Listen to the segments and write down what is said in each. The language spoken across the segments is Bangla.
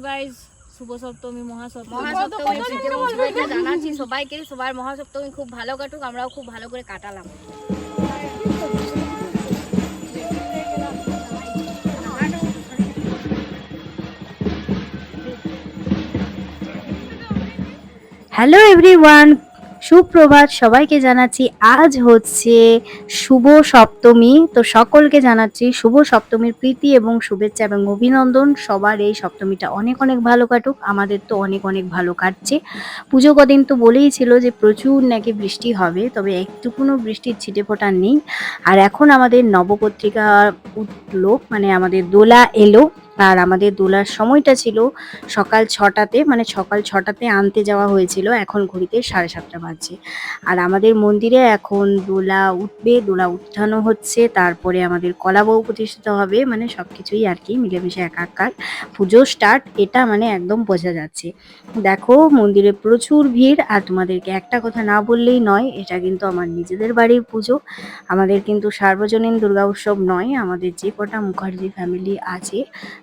গাইস, শুভ সপ্তমী, মহাসপ্তমী শুভেচ্ছা জানাচ্ছি সবাইকে। সবার মহাসপ্তমী খুব ভালো কাটুক, আমরাও খুব ভালো করে কাটালাম। হ্যালো এভরিওয়ান, সুপ্রভাত সবাইকে জানাচ্ছি। আজ হচ্ছে শুভ সপ্তমী, তো সকলকে জানাচ্ছি শুভ সপ্তমীর প্রীতি এবং শুভেচ্ছা এবং অভিনন্দন। সবার এই সপ্তমীটা অনেক অনেক ভালো কাটুক, আমাদের তো অনেক অনেক ভালো কাটছে। পুজো কদিন তো বলেই ছিল যে প্রচুর নাকি বৃষ্টি হবে, তবে একটুকুনো বৃষ্টির ছিটেফোঁটা নেই। আর এখন আমাদের নবপত্রিকা উঠলো, মানে আমাদের দোলা এলো। আর আমাদের দোলার সময়টা ছিল সকাল 6টাতে, মানে সকাল 6টাতে আনতে যাওয়া হয়েছিল। এখন ঘড়িতে 7:30 বাজছে। আর আমাদের মন্দিরে এখন দোলা উঠবে, দোলা উঠানো হচ্ছে, তারপরে আমাদের কলাবউ প্রতিষ্ঠিত হবে, মানে সবকিছুই আর কি মিলেমিশে একাকার পুজো স্টার্ট, এটা মানে একদম বোঝা যাচ্ছে। দেখো মন্দিরে প্রচুর ভিড়। আর তোমাদেরকে একটা কথা না বললেই নয়, এটা কিন্তু আমার নিজেদের বাড়ির পুজো, আমাদের কিন্তু সার্বজনীন দুর্গা উৎসব নয়। আমাদের যে কটা মুখার্জি ফ্যামিলি আছে,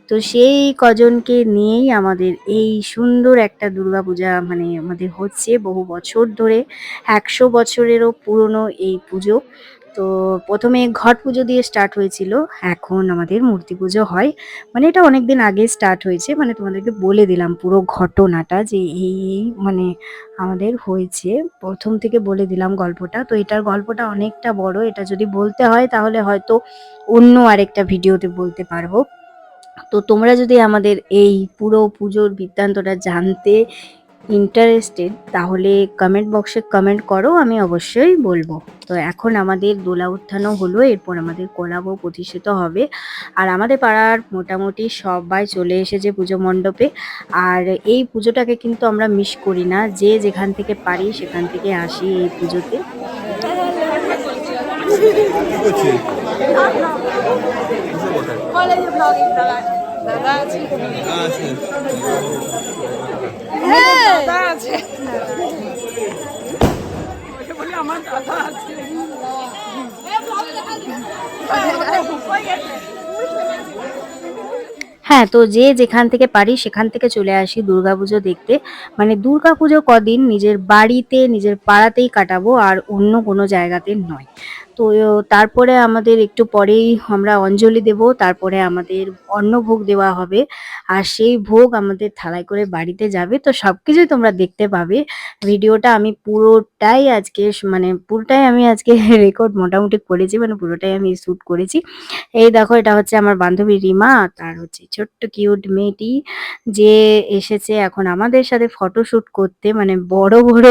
তো সেই কজনকে নিয়েই আমাদের এই সুন্দর একটা দুর্গাপূজা মানে আমাদের হচ্ছে বহু বছর ধরে, 100 বছরেরও পুরনো এই পুজো। তো প্রথমে ঘট পুজো দিয়ে স্টার্ট হয়েছিল, এখন আমাদের মূর্তি পুজো হয়। মানে এটা অনেকদিন আগে স্টার্ট হয়েছে, মানে তোমাদেরকে বলে দিলাম পুরো ঘটনাটা যে এই মানে আমাদের হয়েছে, প্রথম থেকে বলে দিলাম গল্পটা। তো এটার গল্পটা অনেকটা বড়, এটা যদি বলতে হয় তাহলে হয়তো অন্য আরেকটা ভিডিওতে বলতে পারবো। তো তোমরা যদি আমাদের এই পুরো পুজোর বৃত্তান্তটা জানতে ইন্টারেস্টেড, তাহলে কমেন্ট বক্সে কমেন্ট করো, আমি অবশ্যই বলবো। তো এখন আমাদের দোলা উত্থানও হলো, এরপর আমাদের কলাবউ প্রতিষ্ঠিত হবে। আর আমাদের পাড়ার মোটামুটি সবাই চলে এসেছে পুজো মণ্ডপে। আর এই পুজোটাকে কিন্তু আমরা মিস করি না, যে যেখান থেকে পারি সেখান থেকে আসি এই পুজোতে। হ্যাঁ, তো যে যেখান থেকে পারি সেখান থেকে চলে আসি দুর্গাপুজো দেখতে। মানে দুর্গাপুজো কদিন নিজের বাড়িতে নিজের পাড়াতেই কাটাবো, আর অন্য কোনো জায়গাতে নয়। তো তারপরে আমাদের একটু পরেই আমরা অঞ্জলি দেব, তারপরে আমাদের অন্নভোগ দেওয়া হবে। আর সেই ভোগ আমাদের থালায় করে বাড়িতে যাবে। তো সবকিছুই তোমরা দেখতে পাবে। ভিডিওটা আমি পুরোটাই আজকে মানে পুরোটাই আমি আজকে রেকর্ড মোটামুটি করেছি, মানে পুরোটাই আমি শ্যুট করেছি। এই দেখো, এটা হচ্ছে আমার বান্ধবী রিমা, তার হচ্ছে ছোট্ট কিউট মেয়েটি যে এসেছে এখন আমাদের সাথে ফটোশুট করতে, মানে বড় বড়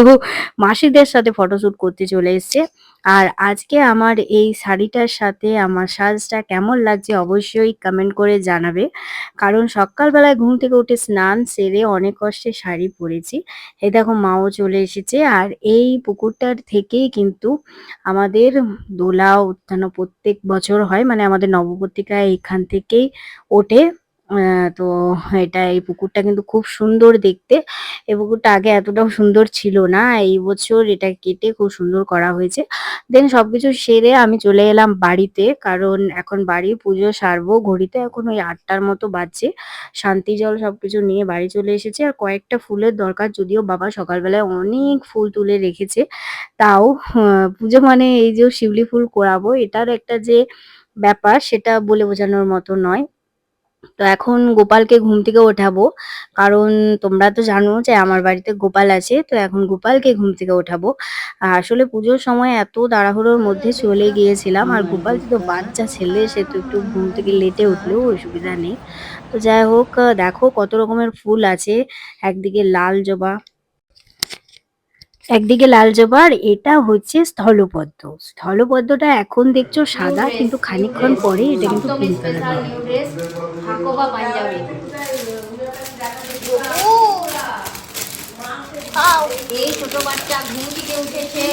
মাসিদের সাথে ফটোশুট করতে চলে এসেছে। আর আজকে আমার এই শাড়িটার সাথে আমার সাজটা কেমন লাগছে অবশ্যই কমেন্ট করে জানাবে। কারণ সকালবেলায় ঘুম থেকে উঠে স্নান সেরে অনেক কষ্টে শাড়ি পরেছি। এই দেখো মাও চলে এসেছে। আর এই পুকুরটার থেকেই কিন্তু আমাদের দোলা উত্থান প্রত্যেক বছর হয়, মানে আমাদের নবপত্রিকা এখান থেকেই ওঠে। তো এটা এই পুকুরটা কিন্তু খুব সুন্দর দেখতে। এই পুকুরটা আগে এতটাও সুন্দর ছিল না, এই বছর এটা কেটে খুব সুন্দর করা হয়েছে। দেন সবকিছু সেরে আমি চলে এলাম বাড়িতে, কারণ এখন বাড়ি পুজো সারবো। ঘড়িতে এখন ওই 8টার মতো বাজছে। শান্তি জল সবকিছু নিয়ে বাড়ি চলে এসেছে। আর কয়েকটা ফুলের দরকার, যদিও বাবা সকালবেলায় অনেক ফুল তুলে রেখেছে। তাও পুজো মানে এই যে শিউলি ফুল কোরাবো, এটার একটা যে ব্যাপার সেটা বলে বোঝানোর মতো নয়। তো এখন গোপালকে ঘুম থেকে ওঠাবো, কারণ তোমরা তো জানো যে আমার বাড়িতে গোপাল আছে। তো এখন গোপালকে ঘুম থেকে ওঠাবো। আর আসলে পুজোর সময় এত তাড়াহুড়োর মধ্যে চলে গিয়েছিলাম, আর গোপাল তো বাচ্চা ছেলে, সে তো একটু ঘুম থেকে লেটে উঠলেও অসুবিধা নেই। তো যাই হোক, দেখো কত রকমের ফুল আছে। একদিকে লাল জবা, একদিকে লাল জবা, আর এটা হচ্ছে স্থলপদ্ম। স্থলপদ্মটা এখন দেখছো সাদা, কিন্তু খানিকক্ষণ পরে এটা কিন্তু পিঙ্ক কালার হয়ে যাবে। এই ছোট বাচ্চা ঘুম থেকে উঠেছে,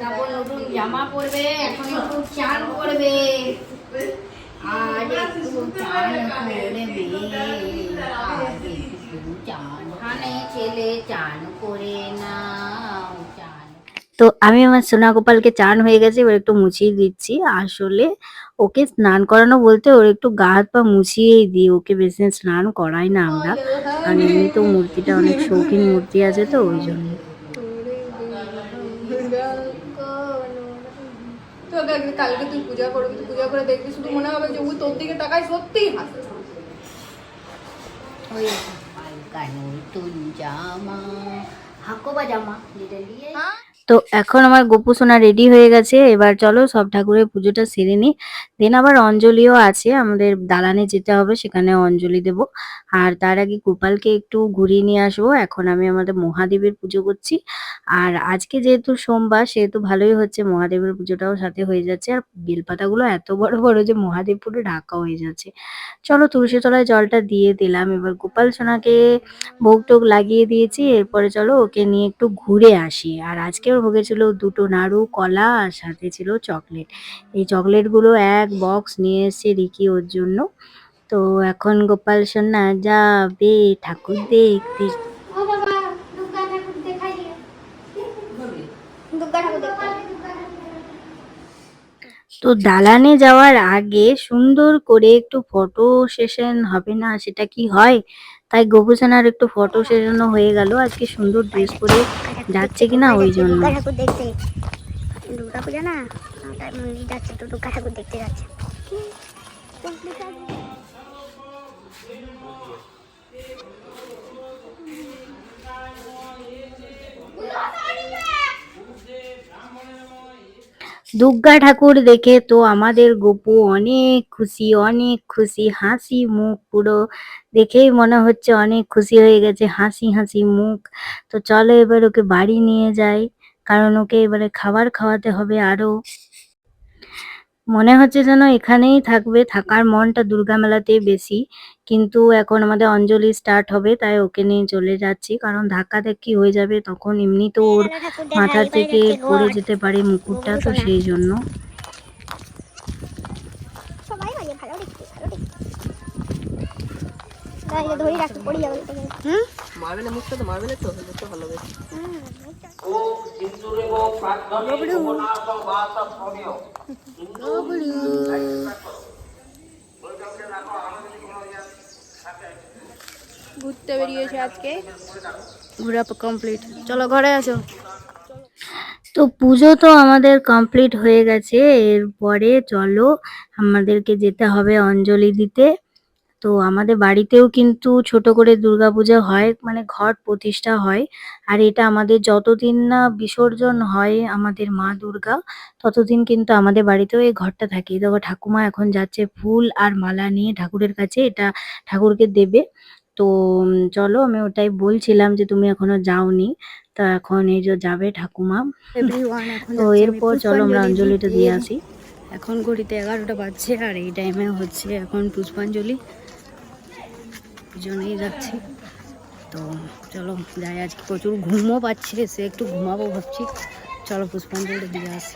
তারপর নতুন জামা পরবে, এখন একটু চান করবে। আর একটু চান করবে, ছেলে চান করে নাও, চান। তো আমি আমার সোনা গোপালকে চান হয়ে গেছে, এবার একটু মুছিয়ে দিচ্ছি। আসলে ওকে স্নান করানো বলতে ওর একটু গা হাত পা মুছিয়েই দিই, ওকে বেশি স্নান করাই না আমরা, কারণ এমনিতেও মূর্তিটা অনেক শৌখিন মূর্তি আছে তো ওই জন্য। কালকে তুই পূজা করবি, তুই পূজা করে দেখবি, শুধু মনে হবে যে ও তোর দিকে তাকায় সত্যি হাসে। ওই হালকা নতুন জামা, হাকোবা জামা যেটা দিয়ে। তো এখন আমার গোপু সোনা রেডি হয়ে গেছে, এবার চলো সব ঠাকুরের পুজোটা সেরে নিই। দেন আবার অঞ্জলিও আছে, আমাদের দালানে যেতে হবে, সেখানে অঞ্জলি দেব। আর তার আগে গোপালকে একটু ঘুরিয়ে নিয়ে আসবো। এখন আমি আমাদের মহাদেবের পুজো করছি, আর আজকে যেহেতু সোমবার সেহেতু ভালোই হচ্ছে, মহাদেবের পুজোটাও সাথে হয়ে যাচ্ছে। আর বেলপাতাগুলো এত বড় বড় যে মহাদেব পুরো ঢাকা হয়ে যাচ্ছে। চলো তুলসী তলায় জলটা দিয়ে দিলাম, এবার গোপাল সোনাকে ভোগ টোগ লাগিয়ে দিয়েছি, এরপরে চলো ওকে নিয়ে একটু ঘুরে আসি। আর আজকে ওর ভোগে ছিল 2টো নাড়ু, কলা, আর সাথে ছিল চকলেট। এই চকলেটগুলো এক বক্স নিয়ে এসেছে রিকি ওর জন্য। তো এখন গোপাল সোনা যাবে ঠাকুর দেখতে। ও বাবা, দুর্গা ঠাকুর দেখাই দিয়ে। দুর্গা ঠাকুর দেখাই। তো দালানে যাওয়ার আগে সুন্দর করে একটু ফটো সেশন হবে না, সেটা কি হয়? তাই গোপুসোনার একটু ফটো সেশনও হয়ে গেল, আজকে সুন্দর ড্রেস পরে যাচ্ছে কিনা ওই জন্য। দুর্গা ঠাকুর দেখতে, দুর্গা পূজা না, তাই মন্দির যাচ্ছে, তো দুর্গা ঠাকুর দেখতে যাচ্ছে। দুর্গা ঠাকুর দেখে তো আমাদের গোপু অনেক খুশি, অনেক খুশি, হাসি মুখ পুরো দেখেই মনে হচ্ছে অনেক খুশি হয়ে গেছে, হাসি হাসি মুখ। তো চলো এবার ওকে বাড়ি নিয়ে যাই, কারণ ওকে এবারে খাবার খাওয়াতে হবে আরো। মনে হচ্ছে যেন এখানেই থাকবে, থাকার মনটা দুর্গা মেলাতেই বেশি। কিন্তু এখন আমাদের অঞ্জলি স্টার্ট হবে, তাই ওকে নিয়ে চলে যাচ্ছি, কারণ ধাক্কাধাক্কি হয়ে যাবে তখন, এমনি তো ওর মাথা থেকে পড়ে যেতে পারে মুকুটটা, তো সেই জন্য। সবাই ভালো ভালো দেখতে, ভালো দেখতে। গাড়ি ধরে রাখতে পড়ে যাবে। মার্বেলের মুখটা তো মার্বেলের তো দেখতে ভালো লাগে। ঘুরতে বেরিয়েছে আজকে, ঘোরা কমপ্লিট। চলো ঘরে আসো। তো পুজো তো আমাদের কমপ্লিট হয়ে গেছে, এরপরে চলো আমাদেরকে যেতে হবে অঞ্জলি দিতে। তো আমাদের বাড়িতেও কিন্তু ছোট করে দুর্গাপূজা হয়, মানে ঘট প্রতিষ্ঠা হয়। আর এটা আমাদের যতদিন না বিসর্জন হয় আমাদের মা দুর্গা, ততদিন কিন্তু আমাদের বাড়িতেও এই ঘরটা থাকে। দেখো ঠাকুমা এখন যাচ্ছে ফুল আর মালা নিয়ে ঠাকুরের কাছে, এটা ঠাকুরকে দেবে। তো চলো, আমি ওটাই বলছিলাম যে তুমি এখনো যাওনি, তো এখন এই যে যাবে ঠাকুমা। তো এরপর চলো আমরা অঞ্জলিটা দিয়ে আসি। এখন ঘড়িতে 11টা বাজছে, আর এই টাইমে হচ্ছে এখন পুষ্পাঞ্জলি, জন্যই যাচ্ছি। তো চলো যাই, আজকে প্রচুর ঘুমও পাচ্ছে, সে একটু ঘুমাবো ভাবছি। চলো পুষ্পাঞ্জলি দিয়ে আসি।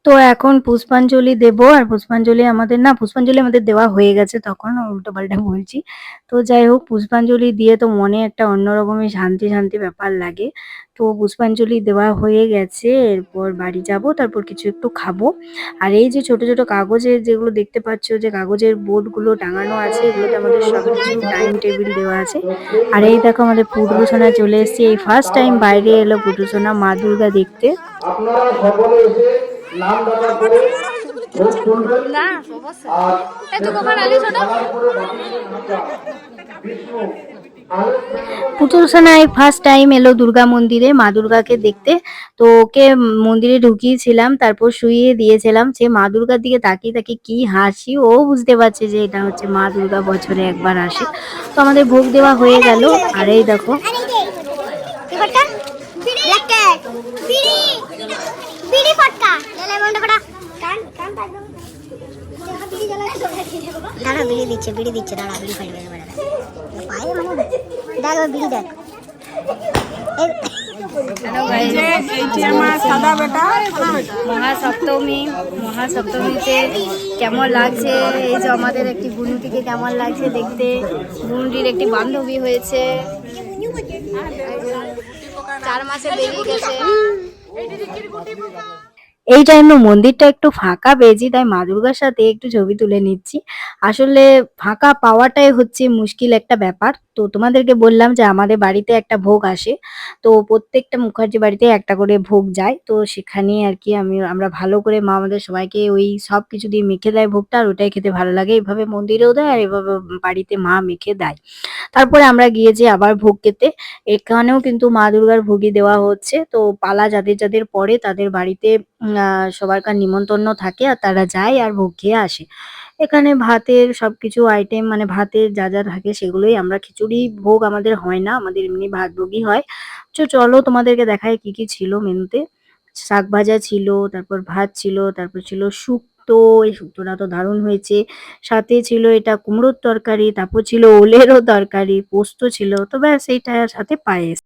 তো এখন পুষ্পাঞ্জলি দেব, আর পুষ্পাঞ্জলি আমাদের দেওয়া হয়ে গেছে, তখন উল্টো পাল্টা বলছি। তো যাই হোক, পুষ্পাঞ্জলি দিয়ে তো মনে একটা অন্যরকমই শান্তি শান্তি ব্যাপার লাগে। তো পুষ্পাঞ্জলি দেওয়া হয়ে গেছে, এরপর বাড়ি যাব, তারপর কিছু একটু খাবো। আর এই যে ছোট ছোট কাগজের যেগুলো দেখতে পাচ্ছ, যে কাগজের বোর্ডগুলো টাঙানো আছে, এগুলোতে আমাদের সব কিছু টাইম টেবিল দেওয়া আছে। আর এই দেখো আমাদের পুটুসোনা চলে এসেছে, এই ফার্স্ট টাইম বাইরে এলো পুটুসোনা মা দুর্গা দেখতে। আপনারা সকলে এসে নাম ডাকা করে ভোগ তুলবেন। না আর তুই কখন আলি ছোট? ডালার করে বাটিতে ঢাকা বিষ্ণু পুতুলসোনা এই ফার্স্ট টাইম এলো দুর্গা মন্দিরে মা দুর্গাকে দেখতে। তো ওকে মন্দিরে ঢুকিয়েছিলাম, তারপর শুইয়ে দিয়েছিলাম। সে মা দুর্গার দিকে তাকিয়ে তাকিয়ে কি হাসি, ও বুঝতে পারছে যে এটা হচ্ছে মা দুর্গা বছরে একবার আসে। তো আমাদের ভোগ দেওয়া হয়ে গেল, আর এই দেখো দাঁড়া, বিড়ি দিচ্ছে, দাঁড়া, বিড়ি ফাটবে। পায়ে মানে দেখ, বিড়ি দেখ। হ্যালো গাইস, মহাসপ্তমীতে কেমন লাগছে? এই যে আমাদের একটি বুনুটিকে কেমন লাগছে দেখতে? বুনুটির একটি বান্ধবী হয়েছে, 4 মাসে বেরিয়ে গেছে। এই টাইমে মন্দিরটা একটু ফাঁকা পেয়েছি, তাই মা দুর্গার সাথে একটু ছবি তুলে নিচ্ছি। আসলে ফাঁকা পাওয়াটাই হচ্ছে মুশকিল একটা ব্যাপার। তো তোমাদেরকে বললাম যে আমাদের বাড়িতে একটা ভোগ আসে, তো প্রত্যেকটা মুখার্জি বাড়িতে একটা করে ভোগ যায়। তো সেখানে আর কি আমরা ভালো করে মা আমাদের সবাইকে ওই সব কিছু দিয়ে মেখে দেয় ভোগটা, আর ওটাই খেতে ভালো লাগে। এভাবে মন্দিরেও দেয় আর এভাবে বাড়িতে মা মেখে দেয়। তারপরে আমরা গিয়েছি আবার ভোগ খেতে। এখানেও কিন্তু মা দুর্গার ভোগই দেওয়া হচ্ছে। তো পালা যাদের যাদের পড়ে তাদের বাড়িতে সবারকার নিমন্ত্রণ থাকে আর তারা যায় আর ভোগ খেয়ে আসে। এখানে ভাতের সবকিছু আইটেম, মানে ভাতের যা যা থাকে সেগুলোই, আমরা খিচুড়ি ভোগ আমাদের হয় না, আমাদের এমনি ভাত ভোগই হয়। চলো তোমাদেরকে দেখাই কি কি ছিল মেনুতে। শাক ভাজা ছিল, তারপর ভাত ছিল, তারপর ছিল শুক্তো। এই শুক্তোটা তো দারুণ হয়েছে। সাথে ছিল এটা কুমড়োর তরকারি, তারপর ছিল ওলেরও তরকারি, পোস্ত ছিল, তো ব্যাস এইটার সাথে পায়েস।